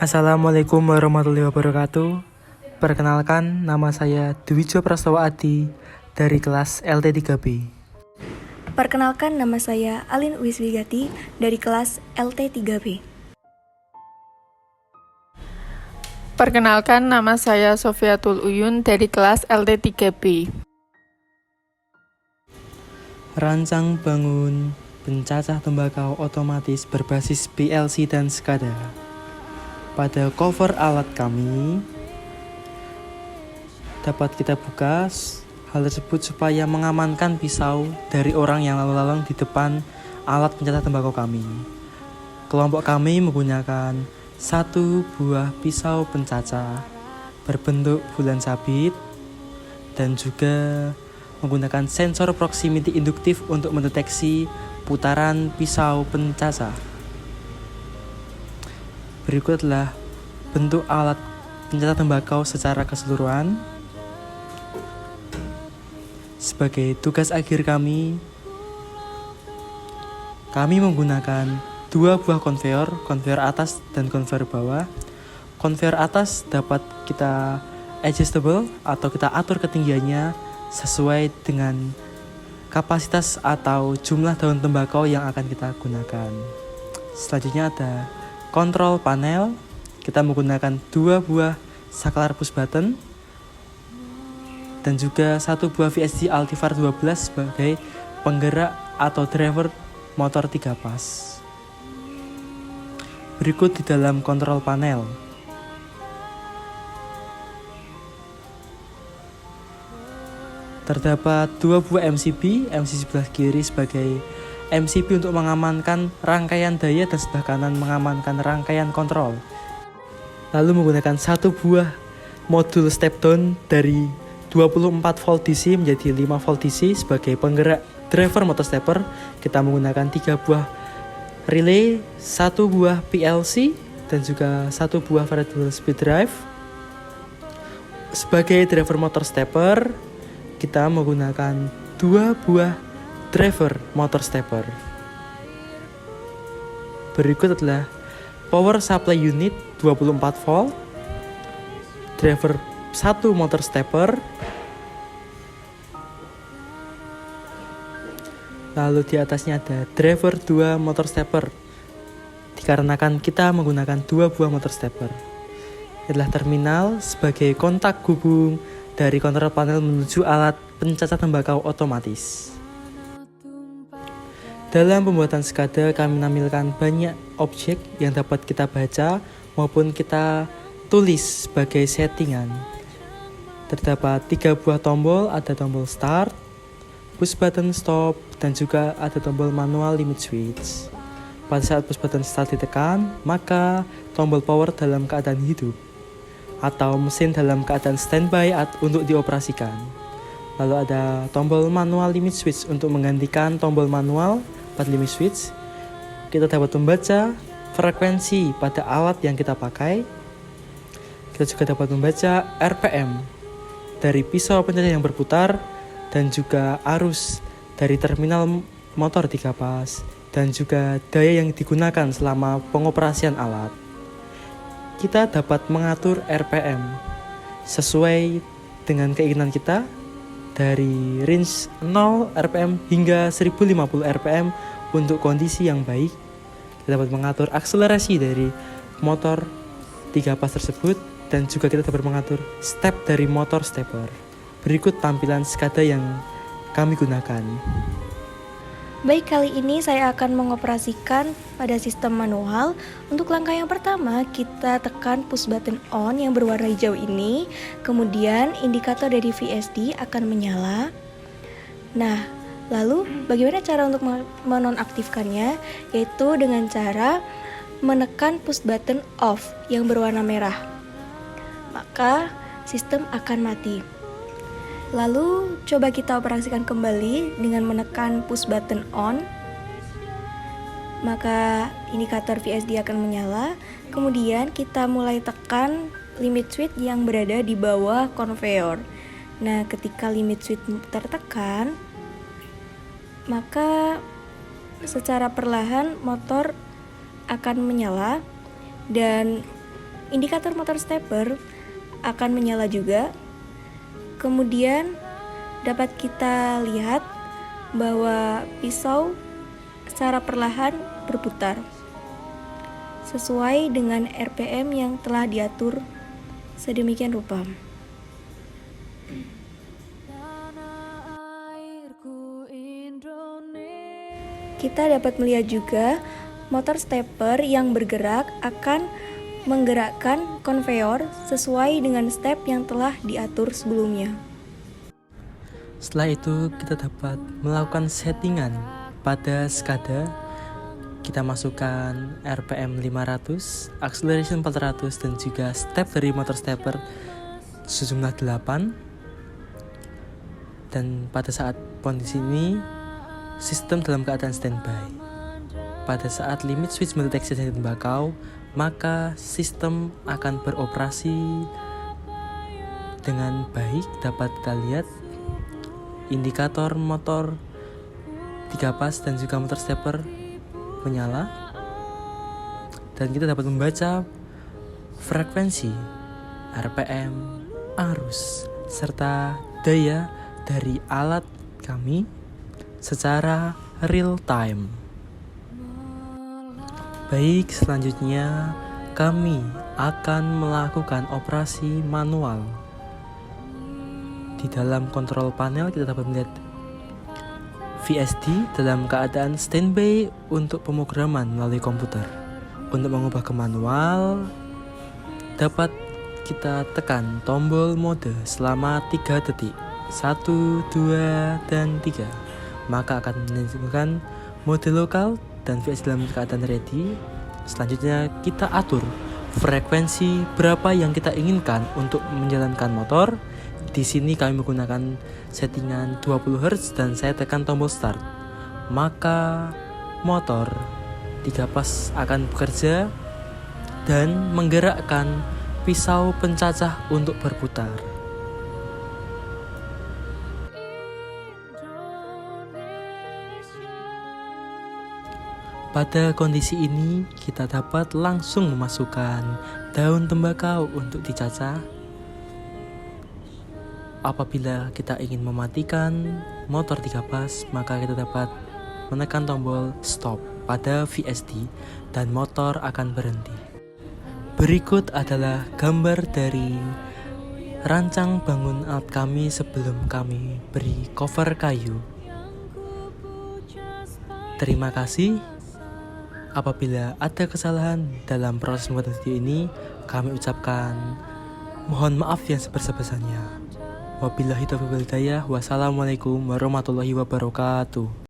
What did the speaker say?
Assalamualaikum warahmatullahi wabarakatuh. Perkenalkan, nama saya Dwijo Prastawa Adi dari kelas LT3B. Perkenalkan, nama saya Alin Wiswigati dari kelas LT3B. Perkenalkan, nama saya Sofiatul Uyun dari kelas LT3B. Rancang bangun pencacah tembakau otomatis berbasis PLC dan SCADA. Pada cover alat kami dapat kita buka hal tersebut supaya mengamankan pisau dari orang yang lalu lalang di depan alat pencacah tembakau kami. Kelompok kami menggunakan satu buah pisau pencacah berbentuk bulan sabit dan juga menggunakan sensor proximity induktif untuk mendeteksi putaran pisau pencacah. Berikutlah bentuk alat pencacah tembakau secara keseluruhan. Sebagai tugas akhir kami menggunakan dua buah konveyor atas dan konveyor bawah. Konveyor atas dapat kita adjustable atau kita atur ketinggiannya sesuai dengan kapasitas atau jumlah daun tembakau yang akan kita gunakan. Selanjutnya ada kontrol panel. Kita menggunakan dua buah saklar push button dan juga satu buah VSD Altivar 12 sebagai penggerak atau driver motor 3 pas. Berikut di dalam kontrol panel. Terdapat dua buah MCB sebelah kiri sebagai MCB untuk mengamankan rangkaian daya dan sebelah kanan mengamankan rangkaian kontrol. Lalu menggunakan satu buah modul step down dari 24 volt DC menjadi 5 volt DC sebagai penggerak driver motor stepper. Kita menggunakan 3 buah relay, satu buah PLC dan juga satu buah variable speed drive. Sebagai driver motor stepper, kita menggunakan 2 buah driver motor stepper. Berikut adalah power supply unit 24 volt, driver 1 motor stepper, lalu di atasnya ada driver 2 motor stepper. Dikarenakan kita menggunakan 2 buah motor stepper. Adalah terminal sebagai kontak hubung dari kontrol panel menuju alat pencacah tembakau otomatis. Dalam pembuatan SCADA kami menampilkan banyak objek yang dapat kita baca maupun kita tulis sebagai settingan. Terdapat 3 buah tombol, ada tombol start, push button stop, dan juga ada tombol manual limit switch. Pada saat push button start ditekan, maka tombol power dalam keadaan hidup atau mesin dalam keadaan standby untuk dioperasikan. Lalu ada tombol manual limit switch untuk menggantikan tombol manual pada limit switch. Kita dapat membaca frekuensi pada alat yang kita pakai. Kita juga dapat membaca RPM dari pisau pencacah yang berputar dan juga arus dari terminal motor 3 pas dan juga daya yang digunakan selama pengoperasian alat. Kita dapat mengatur RPM sesuai dengan keinginan kita dari range 0 RPM hingga 1050 RPM untuk kondisi yang baik. Kita dapat mengatur akselerasi dari motor 3 pas tersebut dan juga kita dapat mengatur step dari motor stepper. Berikut tampilan SCADA yang kami gunakan. Baik, kali ini saya akan mengoperasikan pada sistem manual. Untuk langkah yang pertama, kita tekan push button on yang berwarna hijau ini. Kemudian indikator dari VSD akan menyala. Nah, lalu bagaimana cara untuk menonaktifkannya? Yaitu dengan cara menekan push button off yang berwarna merah. Maka sistem akan mati. Lalu coba kita operasikan kembali dengan menekan push button on. Maka indikator VSD akan menyala. Kemudian kita mulai tekan limit switch yang berada di bawah konveyor. Nah, ketika limit switch tertekan, maka secara perlahan motor akan menyala dan indikator motor stepper akan menyala juga. Kemudian dapat kita lihat bahwa pisau secara perlahan berputar sesuai dengan RPM yang telah diatur sedemikian rupa. Kita dapat melihat juga motor stepper yang bergerak akan menggerakkan konveyor sesuai dengan step yang telah diatur sebelumnya. Setelah itu kita dapat melakukan settingan pada skada. Kita masukkan RPM 500, acceleration 400 dan juga step dari motor stepper sejumlah 8. Dan pada saat kondisi ini sistem dalam keadaan standby. Pada saat limit switch mendeteksi sensitif tembakau, maka sistem akan beroperasi dengan baik. Dapat kita lihat indikator motor 3 pas dan juga motor stepper menyala, dan kita dapat membaca frekuensi, RPM, arus, serta daya dari alat kami secara real time. Baik, selanjutnya kami akan melakukan operasi manual. Di dalam kontrol panel kita dapat melihat VSD dalam keadaan standby untuk pemrograman melalui komputer. Untuk mengubah ke manual, dapat kita tekan tombol mode selama 3 detik. 1, 2, dan 3. Maka akan menunjukkan mode lokal dan VSD dalam keadaan ready. Selanjutnya kita atur frekuensi berapa yang kita inginkan untuk menjalankan motor. Di sini kami menggunakan settingan 20 Hz dan saya tekan tombol start. Maka motor 3 pas akan bekerja dan menggerakkan pisau pencacah untuk berputar. Pada kondisi ini kita dapat langsung memasukkan daun tembakau untuk dicacah. Apabila kita ingin mematikan motor 3 pas, maka kita dapat menekan tombol stop pada VSD dan motor akan berhenti. Berikut adalah gambar dari rancang bangun alat kami sebelum kami beri cover kayu. Terima kasih. Apabila ada kesalahan dalam proses membuat video ini, kami ucapkan mohon maaf yang sebesar-besarnya. Wabillahi taufiq wal hidayah. Wassalamualaikum warahmatullahi wabarakatuh.